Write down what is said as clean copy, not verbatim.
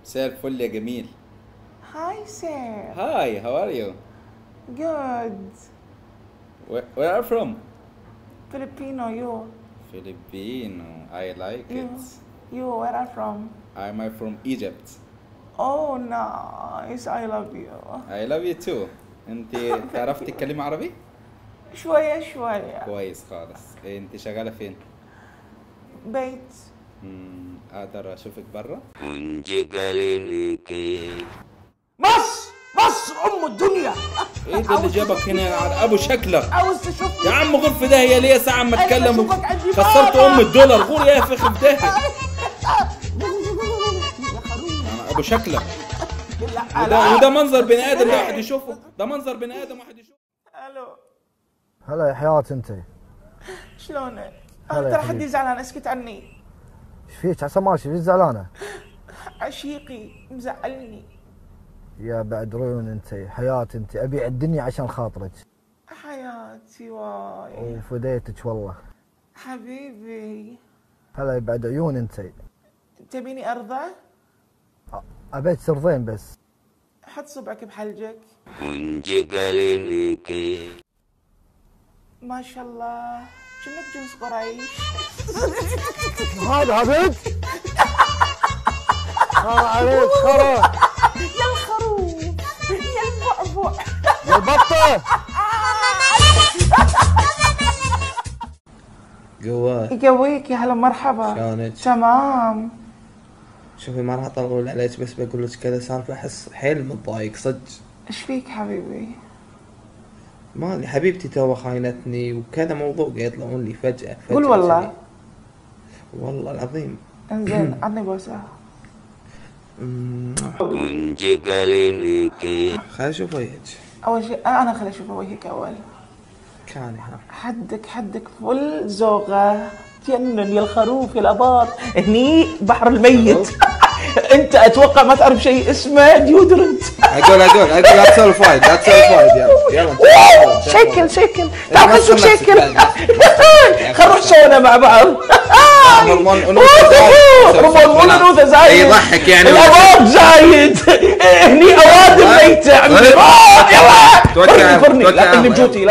مساء الفل يا جميل. Hi, sir. Hi, how are you? Good. Where are you from? Filipino, you. Filipino. I like You. it. You, where are you from? I'm from Egypt. Oh, nice. I love you. I love you too. انت تعرفي تتكلمي عربي؟ شوية شوية. كويس خالص. انت شغالة فين؟ بيت. اقدر اشوفك برا؟ مصر أم الدنيا. ايه ده اللي جابك هنا يا ابو شكلك؟ عاوز تشوفني؟ يا عم غور في داهية ليه ساعة ما أنا اتكلم بشوفك عندي خسرت بابا. $1 غور يا فخ في داهية. يا خروف. انا ابو شكلك. لا. وده منظر بني ادم واحد يشوفه، ده منظر بني ادم واحد يشوفه. الو. هلا يا حياة انت. شلونك؟ هلا يا ترى حبيبي. حدي زعلان، اسكت عني. ايش فيك عسى ماشي ليش زعلانة؟ عشيقي مزعلني. يا بعد عيون انت حياة انت ابيع الدنيا عشان خاطرك. حياتي واي. وفديتك والله. حبيبي. هلا يا بعد عيون انت. تبيني ارضى؟ ابيك ترضين بس. حط صبعك بحلجك. ما شاء الله كأنك جنس قريش. هذا انت؟ خرا عليك خرا. يا الخروف يا البعبع يا البطة. قوات يقويك يا هلا مرحبا. شلونك؟ تمام. شوفي ما راح اطول عليك بس بقول لك كذا سالفه احس حيل متضايق صدق. ايش فيك حبيبي؟ مالي حبيبتي تو خاينتني وكذا موضوع قاعد يطلعون لي فجأة قول والله. كذي. والله العظيم. انزين عطني بوسه. خليني اشوف وجهك. اول شيء انا خليني اشوف وجهك اول. كاني ها حدك فل زوغه تجنن يا الخروف يا الابار. هني بحر الميت. انت اتوقع ما تعرف شيء اسمه ديودرنت. اقول لا تسولف وايد يلا شكل تعال نشوف شكل. خل نروح سونا مع بعض. هرمون انوثه زايد. يضحك يعني الابار زايد. هني اوادم ميته. يلا توكل لا تطقني بجوتي.